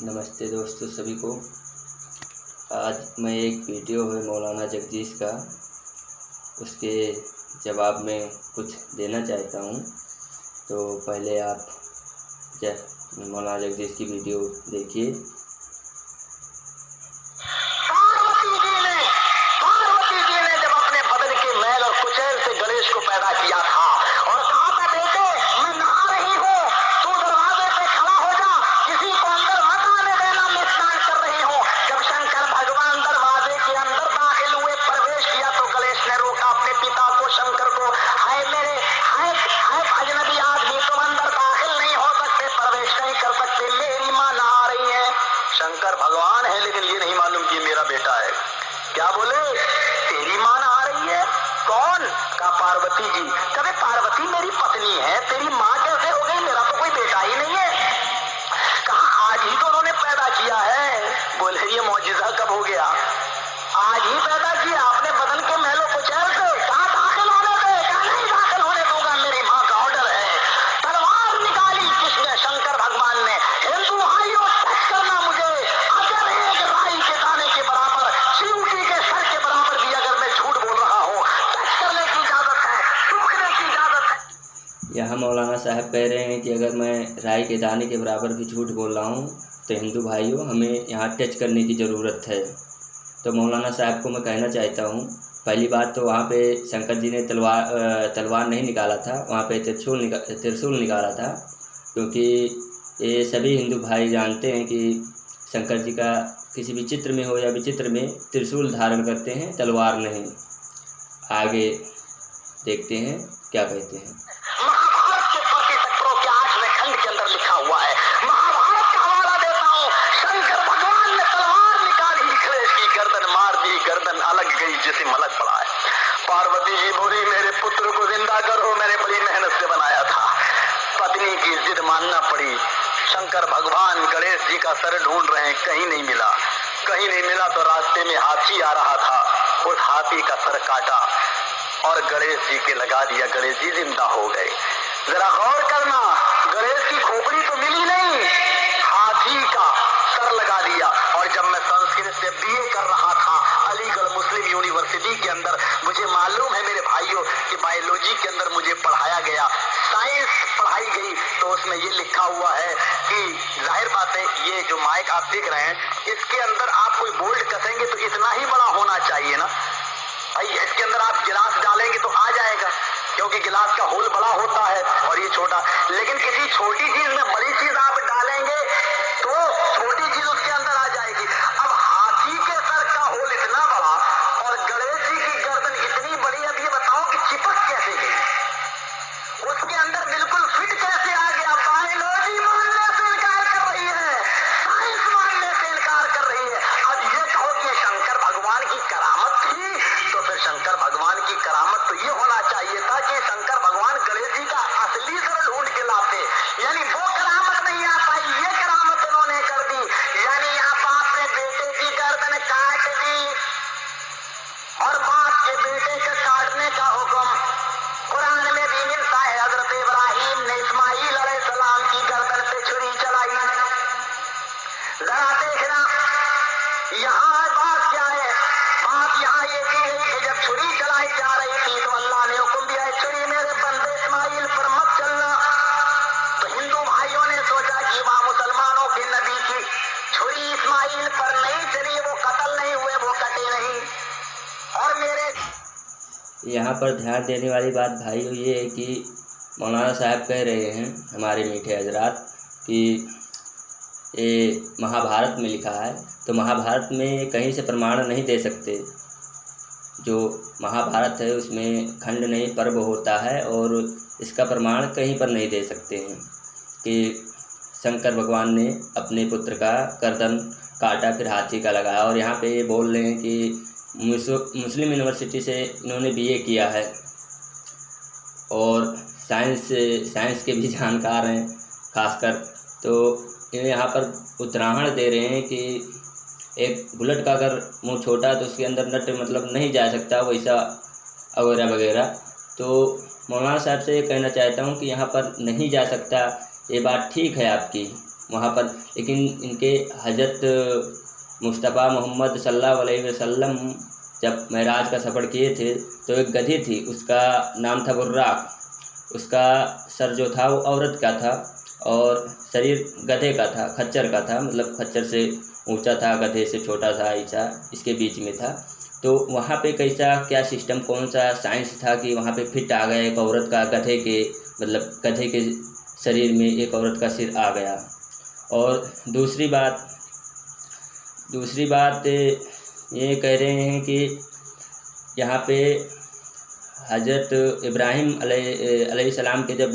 नमस्ते दोस्तों सभी को। आज मैं एक वीडियो है मौलाना जगदीश का, उसके जवाब में कुछ देना चाहता हूँ। तो पहले आप मौलाना जगदीश की वीडियो देखिए। पार्वती जी ने जब अपने बदन के मैल और कुचैल से गणेश को पैदा किया था और कहा था, बेटे मैं नहा रही हूँ, तू दरवाजे पे खड़ा हो जा, किसी को अंदर मत आने देना, मैं स्नान कर रही हूँ। जब शंकर भगवान दरवाजे के अंदर दाखिल हुए, प्रवेश किया, तो गणेश ने रोका अपने पिता को, शंकर को। हाय मेरे हाय हाय अजनबी आदमी, तुम अंदर दाखिल नहीं हो सकते, प्रवेश नहीं कर सकते, मेरी माँ नहा रही है। शंकर भगवान है लेकिन ये नहीं मालूम कि मेरा बेटा है। क्या बोले? तेरी माँ नहा रही है? कौन? कहा पार्वती जी। कहे पार्वती मेरी पत्नी है, तेरी माँ कैसे हो गई? मेरा तो कोई बेटा ही नहीं है। कहा आज ही तो उन्होंने पैदा किया है। बोले ये मौजिज़ा कब हो गया? आज ही पैदा किया अपने बदन के मैलों कुचैल से। कहा दाखिल होने दे। कहा नहीं दाखिल होने दूंगा, मेरी माँ का ऑर्डर है। तलवार निकाली किसने? शंकर भगवान ने। हिंदू भाइयों टच करना मुझे अगर एक राई के दाने के बराबर, चींटी के सर के बराबर भी अगर मैं झूठ बोल रहा हूँ, टच करने की इजाजत है, टूकने की इजाजत है। यहाँ मौलाना साहब कह रहे हैं कि अगर मैं राई के दाने के बराबर भी झूठ बोल रहा हूँ तो हिंदू भाइयों हमें यहाँ टच करने की ज़रूरत है। तो मौलाना साहब को मैं कहना चाहता हूँ, पहली बात तो वहाँ पे शंकर जी ने तलवार नहीं निकाला था, वहाँ पे त्रिशूल निकाला था। क्योंकि ये सभी हिंदू भाई जानते हैं कि शंकर जी का किसी भी चित्र में हो या विचित्र में त्रिशूल धारण करते हैं, तलवार नहीं। आगे देखते हैं क्या कहते हैं। महाभारत के 8वें खंड के अंदर लिखा हुआ है, महाभारत का हवाला देता हूँ। शंकर भगवान ने तलवार निकाली, गणेश की गर्दन मार दी, गर्दन अलग गई जैसे मलक पड़ा है। पार्वती जी बोली मेरे पुत्र को जिंदा करो, मैंने बड़ी मेहनत से बनाया था। पत्नी की जिद मानना पड़ी। शंकर भगवान गणेश जी का सर ढूंढ रहे हैं, कहीं नहीं मिला। कहीं नहीं मिला तो रास्ते में हाथी आ रहा था, उस हाथी का सर काटा और गणेश जी के लगा दिया। गणेश जी जिंदा हो गए। जरा गौर करना, गणेश की खोपड़ी तो मिली नहीं, हाथी का सर लगा दिया। और जब मैं संस्कृत से बीए कर रहा था अलीगढ़ मुस्लिम यूनिवर्सिटी के अंदर, मुझे मालूम है मेरे भाइयों कि बायोलॉजी के अंदर मुझे पढ़ाया गया, साइंस पढ़ाई गई, तो उसमें ये लिखा हुआ है कि जाहिर बात है ये जो माइक आप देख रहे हैं इसके अंदर आप कोई बोल्ट कसेंगे तो इतना ही बड़ा होना चाहिए ना भाई। इसके अंदर आप गिलास डालेंगे तो आ जाएगा, क्योंकि गिलास का होल बड़ा होता है और ये छोटा। लेकिन किसी छोटी चीज में बड़ी चीज आप डालेंगे तो छोटी चीज उसके अंदर आ जाएगी। अब हाथी के सर का होल इतना बड़ा और गणेश जी की गर्दन इतनी बड़ी, अब ये बताओ कि चिपक कैसे गई, उसके अंदर बिल्कुल फिट कैसे आ गया? बायोलॉजी मानने से इनकार कर रही है, साइंस मानने से इनकार कर रही है। अब ये कहो कि शंकर भगवान की करामत थी, तो फिर शंकर भगवान की करामत तो ये होना चाहिए था कि शंकर भगवान गणेश जी का असली सर ढूंढ के लाते। यानी वो करामत नहीं आ पाई, ये करामत उन्होंने कर दी। यानी यहाँ बाप ने बेटे की गर्दन काट दी और बाप के बेटे के काटने का हुक्म कुरान में भी मिलता है। हजरत इब्राहिम ने इस्माइल अलैहिस्सलाम की गर्दन पे छुरी चलाई। जरा देखना यहाँ बात क्या है। बात यहाँ ये की गई कि जब छुरी चलाई जा रही थी तो अल्लाह ने हुक्म दिया है छुरी मेरे बंदे इस्माइल पर मत चलना। तो हिंदू भाइयों ने सोचा कि वहाँ मुसलमानों के नबी की छुरी इस्माइल पर नहीं चली, वो कत्ल नहीं हुए, वो कटे नहीं। और मेरे यहाँ पर ध्यान देने वाली बात भाइयों ये है कि मौलाना साहब कह रहे हैं हमारे मीठे हजरात कि ये महाभारत में लिखा है, तो महाभारत में कहीं से प्रमाण नहीं दे सकते। जो महाभारत है उसमें खंड नहीं पर्व होता है और इसका प्रमाण कहीं पर नहीं दे सकते हैं कि शंकर भगवान ने अपने पुत्र का गर्दन काटा फिर हाथी का लगाया। और यहाँ पे ये बोल रहे हैं कि मुस्लिम यूनिवर्सिटी से इन्होंने बीए किया है और साइंस के भी जानकार हैं खासकर। तो यहाँ पर उदाहरण दे रहे हैं कि एक बुलेट का अगर मुंह छोटा तो उसके अंदर नट मतलब नहीं जा सकता, वैसा वगैरह वगैरह। तो मौलाना साहब से ये कहना चाहता हूँ कि यहाँ पर नहीं जा सकता, ये बात ठीक है आपकी वहाँ पर, लेकिन इनके हज़रत मुस्तफ़ा मोहम्मद सल्लल्लाहु अलैहि वसल्लम जब मेराज का सफ़र किए थे तो एक गधी थी, उसका नाम था बुर्राक। उसका सर जो था वो औरत का था और शरीर गधे का था, खच्चर का था, मतलब खच्चर से ऊंचा था, गधे से छोटा था, ऐसा इसके बीच में था। तो वहाँ पे कैसा क्या सिस्टम, कौन सा साइंस था कि वहाँ पे फिट आ गया एक औरत का गधे के, मतलब गधे के शरीर में एक औरत का सिर आ गया। और दूसरी बात ये कह रहे हैं कि यहाँ पे हज़रत इब्राहिम अलैहिस्सलाम के जब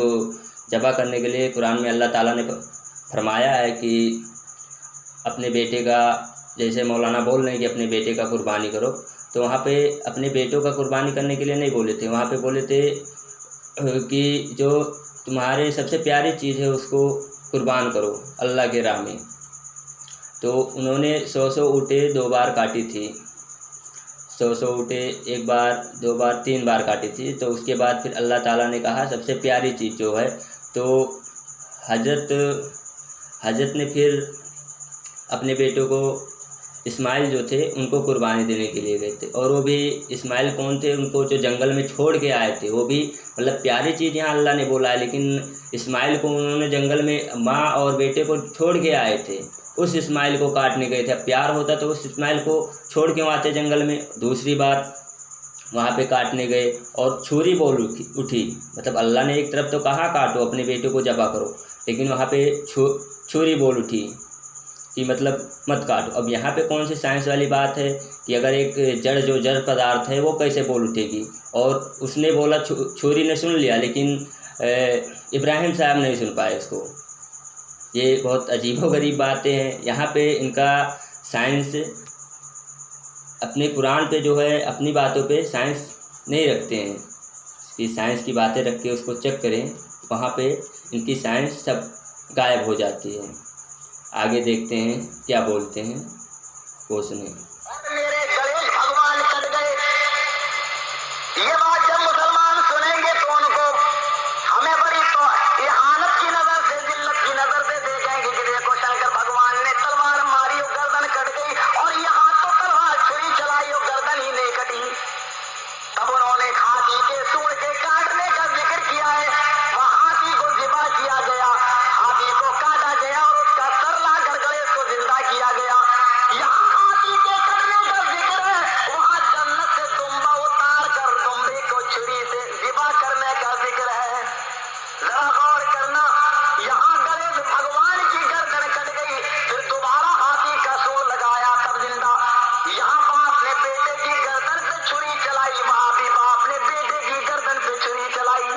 ज़बह करने के लिए कुरान में अल्लाह ताला ने फरमाया है कि अपने बेटे का, जैसे मौलाना बोल रहे हैं कि अपने बेटे का कुर्बानी करो, तो वहाँ पे अपने बेटों का कुर्बानी करने के लिए नहीं बोले थे, वहाँ पे बोले थे कि जो तुम्हारे सबसे प्यारी चीज़ है उसको कुर्बान करो अल्लाह के राह में। तो उन्होंने 100 ऊँटें 2 बार काटी थी, 100 ऊँटें 1 बार 2 बार 3 बार काटी थी। तो उसके बाद फिर अल्लाह ताला ने कहा सबसे प्यारी चीज़ जो है, तो हजरत ने फिर अपने बेटों को इस्माइल जो थे उनको कुर्बानी देने के लिए गए थे। और वो भी इस्माइल कौन थे, उनको जो जंगल में छोड़ के आए थे, वो भी मतलब प्यारी चीज़ यहाँ अल्लाह ने बोला है, लेकिन इस्माइल को उन्होंने जंगल में माँ और बेटे को छोड़ के आए थे, उस इस्माइल को काटने गए थे। अब प्यार होता तो उस इस्माइल को छोड़ क्यों आते जंगल में। दूसरी बात, वहाँ पे काटने गए और छुरी बोल उठी, मतलब अल्लाह ने एक तरफ तो कहा काटो अपने बेटे को ज़बह करो, लेकिन वहाँ पे छुरी बोल उठी कि मतलब मत काटो। अब यहाँ पे कौन सी साइंस वाली बात है कि अगर एक जड़ पदार्थ है वो कैसे बोल उठेगी। और उसने बोला, छुरी ने सुन लिया, लेकिन इब्राहिम साहब नहीं सुन पाए उसको। ये बहुत अजीबोगरीब बातें हैं। यहाँ पे इनका साइंस अपने कुरान पे जो है, अपनी बातों पे साइंस नहीं रखते हैं कि साइंस की बातें रख के उसको चेक करें, वहाँ पे इनकी साइंस सब गायब हो जाती है। आगे देखते हैं क्या बोलते हैं, वो सुने। मेरे गणेश भगवान कट गए, ये बात जब मुसलमान सुनेंगे तो उनको हमें बड़ी तो इहानत की नजर से, जिल्लत की नजर से देखेंगे कि देखो शंकर भगवान ने तलवार मारी और गर्दन कट गई, और यहाँ तो तलवार छुरी चलाई और गर्दन ही नहीं कटी। तब उन्होंने हाथी के सूंड के काटने का जिक्र किया है, वह हाथी को ज़िबा किया गया, हाथी को काटा गया और उसका सर लाकर गणेश को जिंदा किया गया। यहाँ हाथी के कटने का जिक्र है, वहाँ जन्नत से दुम्बा उतार कर दुम्बे को छुरी से ज़िबा करने का जिक्र है। जरा गौर करना, यहाँ गणेश भगवान की गर्दन कट गई, फिर दोबारा हाथी का सूंड लगाया तब जिंदा। यहाँ बाप ने बेटे की गर्दन पे छुरी चलाई, वहाँ भी बाप ने बेटे की गर्दन पे छुरी चलाई।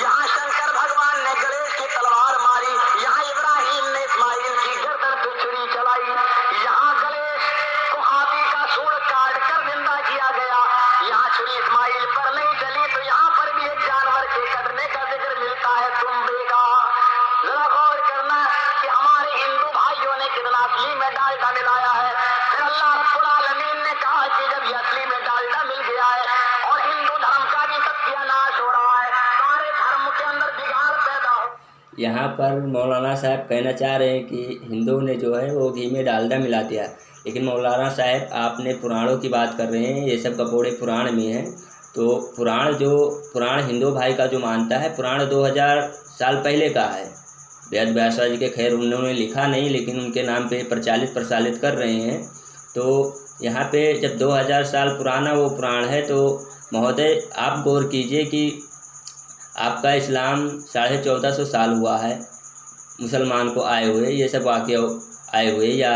यहाँ शंकर भगवान ने गणेश की तलवार मारी, यहाँ इब्राहिम ने इस्माइल की गर्दन पे छुरी चलाई। यहाँ गणेश को हाथी का सूंड काट कर जिंदा किया गया, यहाँ छुरी इस्माइल पर नहीं चली, तो यहाँ पर भी एक जानवर के कटने का जिक्र मिलता है, दुम्बे का। जरा गौर करना कि हमारे हिंदू भाइयों ने कितना असली में डालडा मिलाया है। फिर अल्लाह रब्बुल आलमीन ने कहा कि जब ये असली में डालडा मिल गया है और हिंदू धर्म का भी सत्यानाश हो रहा है, सारे धर्म के अंदर बिगाड़ पैदा हो। यहाँ पर मौलाना साहब कहना चाह रहे हैं कि हिंदुओं ने जो है वो घी में डालडा मिला दिया, लेकिन मौलाना साहब आपने पुराणों की बात कर रहे हैं, ये सब कपोड़े पुराण में हैं। तो पुराण हिंदू भाई का जो मानता है, पुराण 2000 साल पहले का है। वेद व्यासा जी के खैर उन्होंने लिखा नहीं, लेकिन उनके नाम पे प्रचालित कर रहे हैं। तो यहाँ पे जब 2000 साल पुराना वो पुराण है, तो महोदय आप गौर कीजिए कि आपका इस्लाम 1450 साल हुआ है मुसलमान को आए हुए, ये सब वाक़या आए हुए, या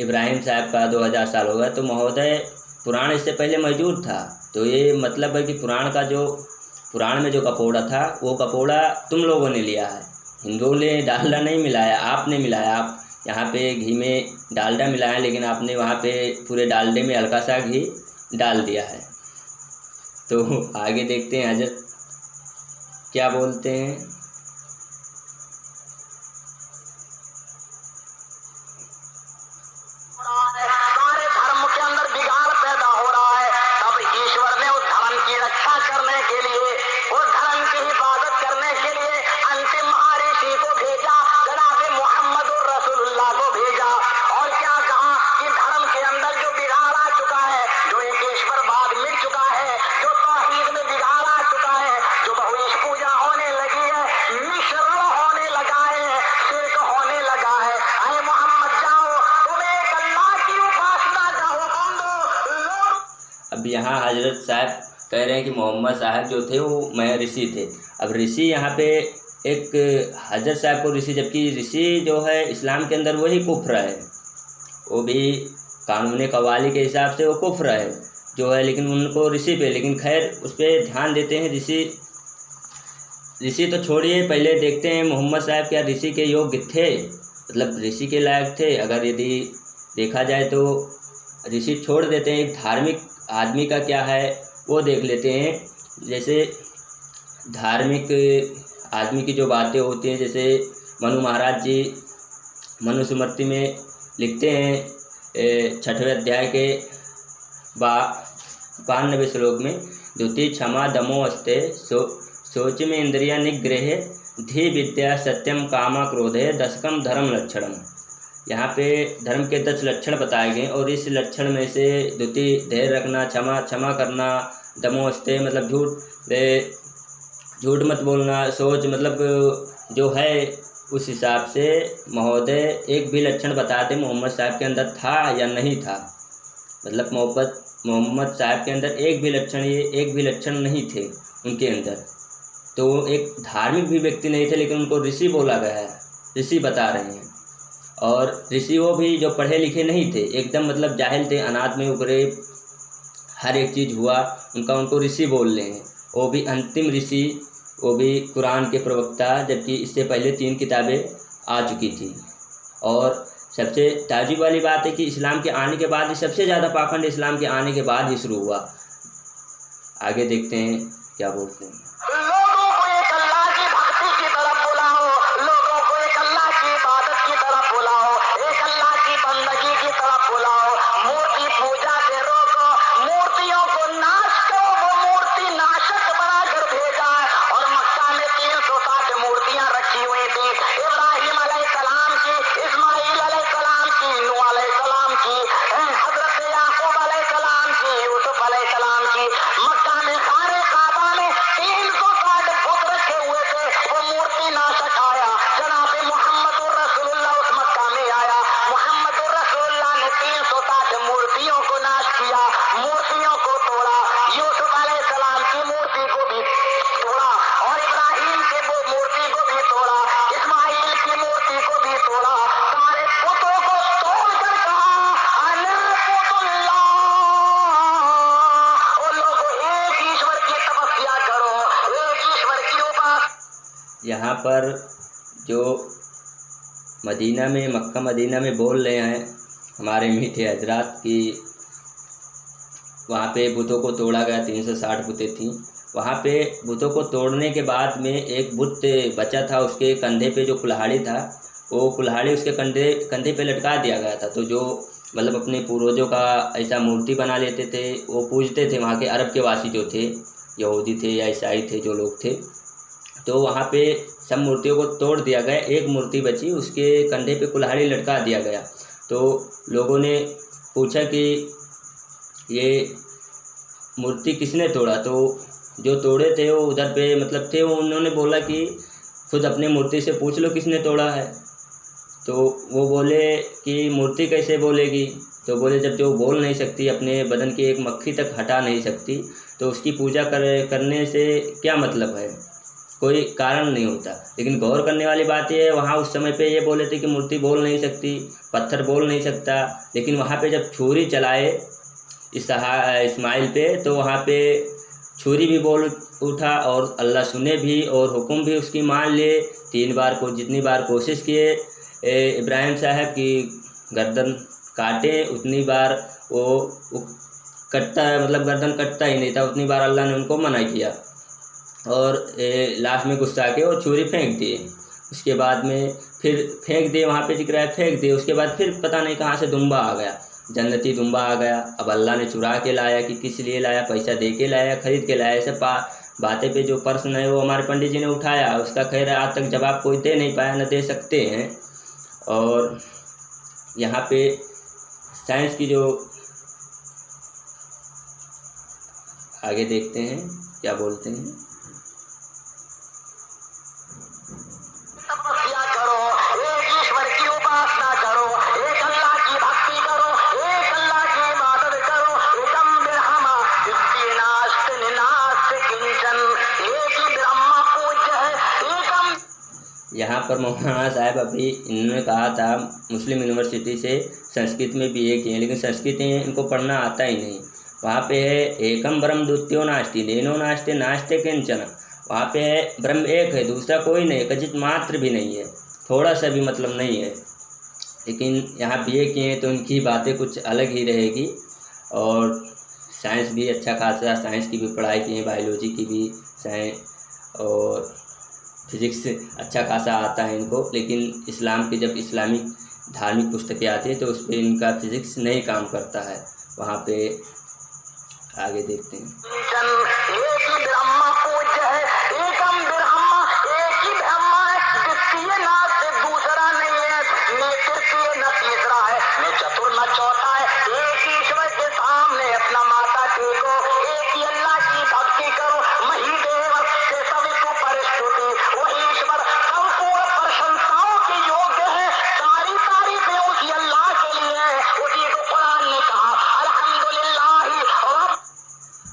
इब्राहिम साहब का 2000 साल हो गया, तो महोदय पुराण इससे पहले मौजूद था। तो ये मतलब है कि पुराण में जो कपोड़ा था वो कपोड़ा तुम लोगों ने लिया है, हिंदुओं ने डालडा नहीं मिलाया, आपने मिलाया। आप यहाँ पे घी में डालडा मिलाया, लेकिन आपने वहाँ पे पूरे डालडे में हल्का सा घी डाल दिया है। तो आगे देखते हैं हजरत क्या बोलते हैं। सारे धर्म के अंदर बिगाड़ पैदा हो रहा है। तब ईश्वर ने उस धर्म की रक्षा करने के लिए हजरत साहब कह रहे हैं कि मोहम्मद साहब जो थे वो मैं ऋषि थे। अब ऋषि यहाँ पे एक हजरत साहब को ऋषि, जबकि ऋषि जो है इस्लाम के अंदर वही कुफ्र है, वो भी कानून कवाली के हिसाब से वो कुफ्र है जो है, लेकिन उनको ऋषि पे, लेकिन खैर उस पर ध्यान देते हैं। ऋषि तो छोड़िए, पहले देखते हैं मोहम्मद साहब क्या ऋषि के योग्य थे, मतलब ऋषि के लायक थे। अगर यदि देखा जाए तो ऋषि छोड़ देते हैं, एक धार्मिक आदमी का क्या है वो देख लेते हैं। जैसे धार्मिक आदमी की जो बातें होती हैं, जैसे मनु महाराज जी मनुस्मृति में लिखते हैं 6वें अध्याय के 92वें श्लोक में, द्वितीय क्षमा दमो अस्ते शोच में इंद्रिया निग्रह धी विद्या सत्यम कामा क्रोधे दशकम धर्म लक्षणम। यहाँ पे धर्म के 10 लक्षण बताए गए और इस लक्षण में से द्वितीय धैर्य रखना, क्षमा करना, दमोस्ते मतलब झूठ मत बोलना, सोच मतलब जो है उस हिसाब से महोदय एक भी लक्षण बताते मोहम्मद साहब के अंदर था या नहीं था। मतलब मोहम्मद साहब के अंदर एक भी लक्षण नहीं थे उनके अंदर। तो एक धार्मिक भी व्यक्ति नहीं थे, लेकिन उनको ऋषि बोला गया है, ऋषि बता रहे हैं। और ऋषि वो भी जो पढ़े लिखे नहीं थे, एकदम मतलब जाहिल थे, अनाथ में उभरे, हर एक चीज़ हुआ उनको ऋषि बोल रहे हैं। वो भी अंतिम ऋषि, वो भी कुरान के प्रवक्ता, जबकि इससे पहले 3 किताबें आ चुकी थी। और सबसे ताज्जुब वाली बात है कि इस्लाम के आने के बाद ही सबसे ज़्यादा पाखंड इस्लाम के आने के बाद ही शुरू हुआ। आगे देखते हैं क्या बोलते हैं। यहाँ पर जो मक्का मदीना में बोल रहे हैं हमारे मीठे हजरात की, वहाँ पे बुतों को तोड़ा गया, 360 बुतें थीं। वहाँ पे बुतों को तोड़ने के बाद में एक बुत बचा था, उसके कंधे पे जो कुल्हाड़ी था, वो कुल्हाड़ी उसके कंधे पे लटका दिया गया था। तो जो मतलब अपने पूर्वजों का ऐसा मूर्ति बना लेते थे, वो पूजते थे। वहाँ के अरब के वासी जो थे, यहूदी थे या ईसाई थे जो लोग थे, तो वहाँ पे सब मूर्तियों को तोड़ दिया गया। एक मूर्ति बची, उसके कंधे पे कुल्हाड़ी लटका दिया गया। तो लोगों ने पूछा कि ये मूर्ति किसने तोड़ा, तो जो तोड़े थे वो उधर पे मतलब थे, वो उन्होंने बोला कि खुद अपने मूर्ति से पूछ लो किसने तोड़ा है। तो वो बोले कि मूर्ति कैसे बोलेगी, तो बोले जब जो बोल नहीं सकती, अपने बदन की एक मक्खी तक हटा नहीं सकती, तो उसकी पूजा करने से क्या मतलब है, कोई कारण नहीं होता। लेकिन गौर करने वाली बात यह है, वहाँ उस समय पे ये बोले थे कि मूर्ति बोल नहीं सकती, पत्थर बोल नहीं सकता, लेकिन वहाँ पे जब छुरी चलाए इस्माइल पे, तो वहाँ पे छुरी भी बोल उठा और अल्लाह सुने भी और हुक्म भी उसकी मान ले। 3 बार जितनी बार कोशिश किए इब्राहिम साहब की गर्दन काटे, उतनी बार वो कटता, मतलब गर्दन कटता ही नहीं था, उतनी बार अल्लाह ने उनको मना किया। और लास्ट में गुस्सा के वो छुरी फेंक दिए। उसके बाद में फिर फेंक दिए, वहाँ पे जिक्र है फेंक दिए। उसके बाद फिर पता नहीं कहाँ से दुम्बा आ गया, जन्नती दुम्बा आ गया। अब अल्लाह ने चुरा के लाया कि किस लिए लाया, पैसा दे के लाया, खरीद के लाया, ऐसे बातें पे जो प्रश्न है वो हमारे पंडित जी ने उठाया, उसका खैर आज तक जवाब कोई दे नहीं पाया, न दे सकते हैं। और यहाँ पे साइंस की जो आगे देखते हैं क्या बोलते हैं। तपस्या करो, एक ईश्वर की उपासना करो, एक अल्लाह की भक्ति करो, एक अल्लाह की इबादत करो, एकम बिरहमा इत्तीना यहाँ पर मौलाना साहब अभी इन्होंने कहा था मुस्लिम यूनिवर्सिटी से संस्कृत में BA किए हैं, लेकिन संस्कृत इनको पढ़ना आता ही नहीं। वहाँ पे है एकम ब्रह्म द्वितीयो नास्ति नैनो नास्ते नास्ते किंचन। वहाँ पे है ब्रह्म एक है, दूसरा कोई नहीं, कचित मात्र भी नहीं है, थोड़ा सा भी मतलब नहीं है। लेकिन यहाँ BA किए हैं तो उनकी बातें कुछ अलग ही रहेगी। और साइंस भी अच्छा खासा, साइंस की भी पढ़ाई की है, बायोलॉजी की भी, साइंस और फिज़िक्स अच्छा खासा आता है इनको। लेकिन इस्लाम के जब इस्लामिक धार्मिक पुस्तकें आती हैं तो उस पर इनका फिज़िक्स नहीं काम करता है। वहाँ पे आगे देखते हैं।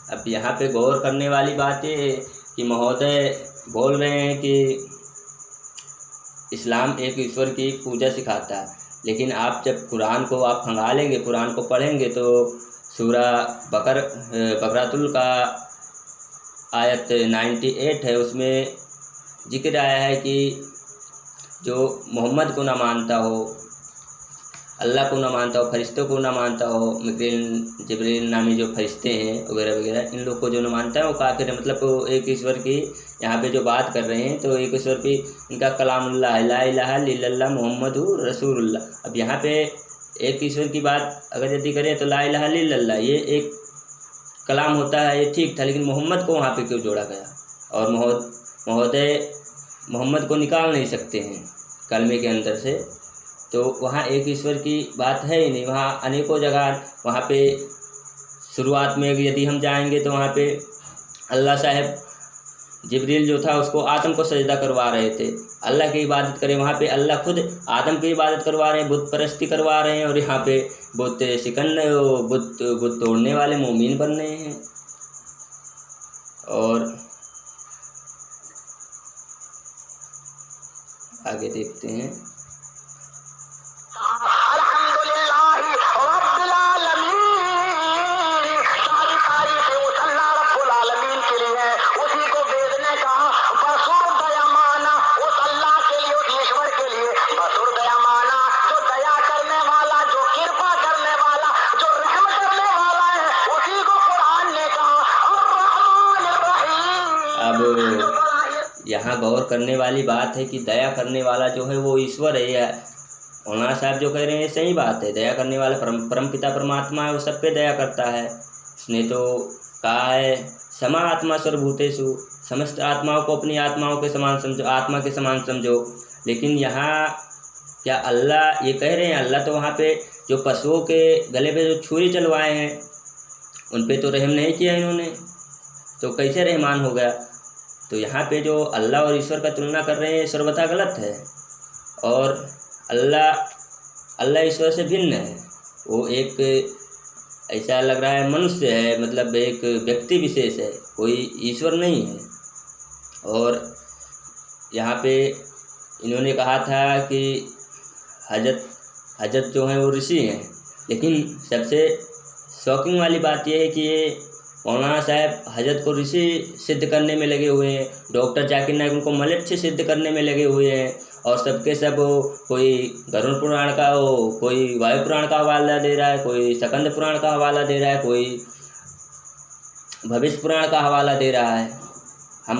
अब यहाँ पे गौर करने वाली बात ये है कि महोदय बोल रहे हैं कि इस्लाम एक ईश्वर की पूजा सिखाता है, लेकिन आप जब कुरान को आप खंगालेंगे, कुरान को पढ़ेंगे तो सूरा बकरातुल का आयत 98 है, उसमें जिक्र आया है कि जो मोहम्मद को ना मानता हो, अल्लाह को ना मानता हो, फरिश्तों को ना मानता हो, मिकाईल जिब्रील नामी जो फरिश्ते हैं वगैरह वगैरह, इन लोग को जो ना मानता है वो काफिर है। मतलब वो एक ईश्वर की यहाँ पे जो बात कर रहे हैं तो एक ईश्वर की इनका कलामुल्लाह ला इलाहा इल्लल्लाह मुहम्मदुर रसूलुल्लाह। अब यहाँ पे एक ईश्वर की बात अगर यदि करें तो ला इलाहा इल्लल्लाह ये एक कलाम होता है, ये ठीक था, लेकिन मोहम्मद को वहाँ पे क्यों जोड़ा गया? और महोदय मोहम्मद को निकाल नहीं सकते हैं कलमे के अंदर से, तो वहाँ एक ईश्वर की बात है ही नहीं। वहाँ अनेकों जगह, वहाँ पे शुरुआत में यदि हम जाएंगे तो वहाँ पे अल्लाह साहब जिब्रील जो था उसको आदम को सजदा करवा रहे थे, अल्लाह की इबादत करें। वहाँ पे अल्लाह खुद आदम की इबादत करवा रहे हैं, बुत परस्ती करवा रहे हैं, और यहाँ पे बुत तोड़ने वाले मोमिन बन रहे हैं। और आगे देखते हैं। यहाँ गौर करने वाली बात है कि दया करने वाला जो है वो ईश्वर है। मौलाना साहब जो कह रहे हैं सही बात है, दया करने वाला परम पिता परमात्मा है, वो सब पे दया करता है। उसने तो कहा है समा आत्मा सर्वभूतेषु, समस्त आत्माओं को अपनी आत्माओं के समान समझो, आत्मा के समान समझो। लेकिन यहाँ क्या अल्लाह ये कह रहे हैं? अल्लाह तो वहाँ पे जो पशुओं के गले पे जो छुरी चलवाए हैं उन पे तो रहम नहीं किया इन्होंने, तो कैसे रहमान हो गया? तो यहाँ पे जो अल्लाह और ईश्वर का तुलना कर रहे हैं सर्वथा गलत है। और अल्लाह ईश्वर से भिन्न है, वो एक ऐसा लग रहा है मनुष्य है, मतलब एक व्यक्ति विशेष है, कोई ईश्वर नहीं है। और यहाँ पे इन्होंने कहा था कि हजरत जो हैं वो ऋषि हैं, लेकिन सबसे शॉकिंग वाली बात यह है कि ये मौलाना साहब हजरत को ऋषि सिद्ध करने में लगे हुए हैं, डॉक्टर जाकिर नाइक उनको मलेच्छ सिद्ध करने में लगे हुए हैं, और सबके सब कोई गरुड़ पुराण का कोई वायु पुराण का हवाला दे रहा है, कोई स्कंद पुराण का हवाला दे रहा है, कोई भविष्य पुराण का हवाला दे रहा है। हम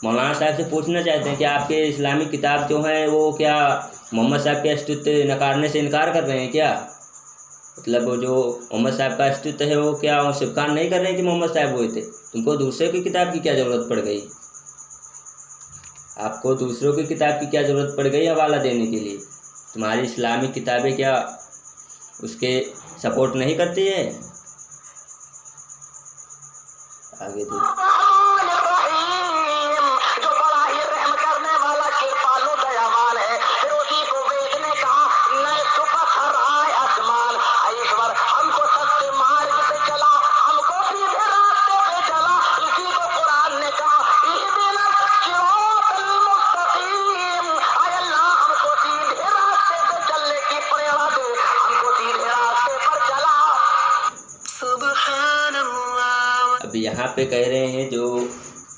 मौलाना साहब से पूछना चाहते हैं कि आपके इस्लामिक किताब जो हैं वो क्या मोहम्मद साहब के अस्तित्व नकारने से इनकार कर रहे हैं क्या? मतलब वो जो मोहम्मद साहब का अस्तित्व है वो क्या स्वीकार नहीं कर रहे हैं कि मोहम्मद साहब हुए थे? तुमको दूसरे की किताब की क्या ज़रूरत पड़ गई? आपको दूसरों की किताब की क्या ज़रूरत पड़ गई हवाला देने के लिए? तुम्हारी इस्लामिक किताबें क्या उसके सपोर्ट नहीं करती है? आगे देखो। पे कह रहे हैं जो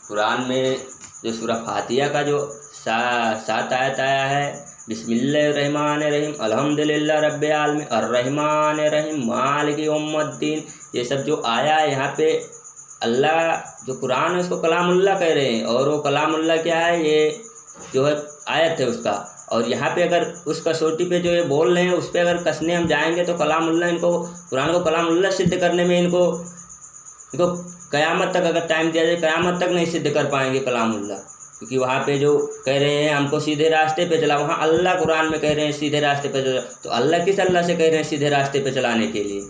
कुरान में जो सूरा फातिहा का जो 7 आयत आया है, बिस्मिल्लाहिर्रहमानिर्रहीम अल्हम्दुलिल्लाह रब्बिल आलमीन अर्रहमानिर्रहीम मालिक यौमिद्दीन, ये सब जो आया है यहाँ पे अल्लाह जो कुरान है उसको कलामुल्लाह कह रहे हैं। और वो कलामुल्लाह क्या है, ये जो है आयत है उसका। और यहाँ पे अगर उस कसौटी पे जो ये बोल रहे हैं उस पर अगर कसने हम जाएंगे तो कलामुल्लाह, इनको कुरान को कलामुल्लाह सिद्ध करने में इनको क़यामत तक अगर टाइम दिया जाए, क़यामत तक नहीं सिद्ध कर पाएंगे कलामुल्लाह। क्योंकि वहाँ पे जो कह रहे हैं हमको सीधे रास्ते पे चला, वहाँ अल्लाह कुरान में कह रहे हैं सीधे रास्ते पे चला, तो अल्लाह किस अल्लाह से कह रहे हैं सीधे रास्ते पे चलाने के लिए?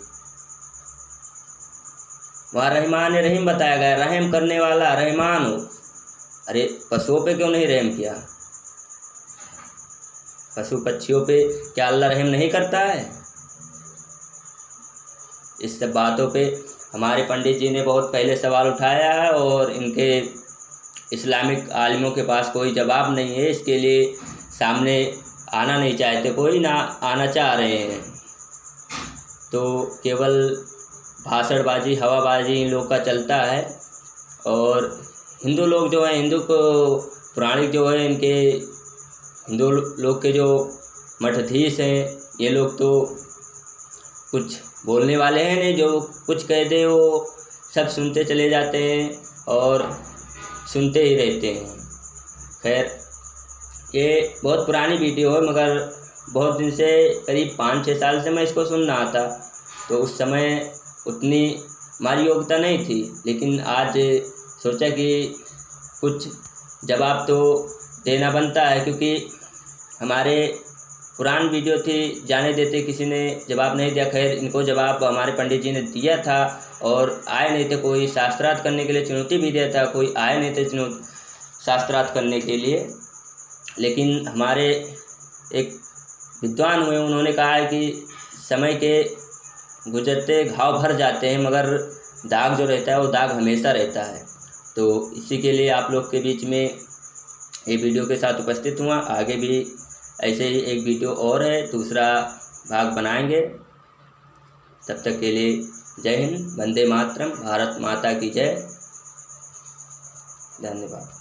वहाँ रहमान रहीम बताया गया, रहम करने वाला रहमान हो। अरे पशुओं पे क्यों नहीं रहम किया? पशु पक्षियों पे क्या अल्लाह रहम नहीं करता है? इस सब बातों पे हमारे पंडित जी ने बहुत पहले सवाल उठाया है और इनके इस्लामिक आलिमों के पास कोई जवाब नहीं है। इसके लिए सामने आना नहीं चाहते कोई, ना आना चाह रहे हैं। तो केवल भाषणबाजी हवाबाजी इन लोग का चलता है। और हिंदू लोग जो हैं, हिंदू को पुराणिक जो है, इनके हिंदू लोग के जो मठाधीश हैं, ये लोग तो कुछ बोलने वाले हैं नहीं, जो कुछ कह दे वो सब सुनते चले जाते हैं और सुनते ही रहते हैं। खैर ये बहुत पुरानी वीडियो है, मगर बहुत दिन से, करीब 5-6 साल से मैं इसको सुन रहा था। तो उस समय उतनी हमारी योग्यता नहीं थी, लेकिन आज सोचा कि कुछ जवाब तो देना बनता है। क्योंकि हमारे पुरानी वीडियो थी, जाने देते, किसी ने जवाब नहीं दिया। खैर इनको जवाब हमारे पंडित जी ने दिया था और आए नहीं थे। कोई शास्त्रार्थ करने के लिए चुनौती भी दिया था, कोई आए नहीं थे शास्त्रार्थ करने के लिए। लेकिन हमारे एक विद्वान हुए, उन्होंने कहा है कि समय के गुजरते घाव भर जाते हैं, मगर दाग जो रहता है वो दाग हमेशा रहता है। तो इसी के लिए आप लोग के बीच में ये वीडियो के साथ उपस्थित हुआ। आगे भी ऐसे ही एक वीडियो और है, दूसरा भाग बनाएंगे। तब तक के लिए जय हिंद, वंदे मातरम, भारत माता की जय। धन्यवाद।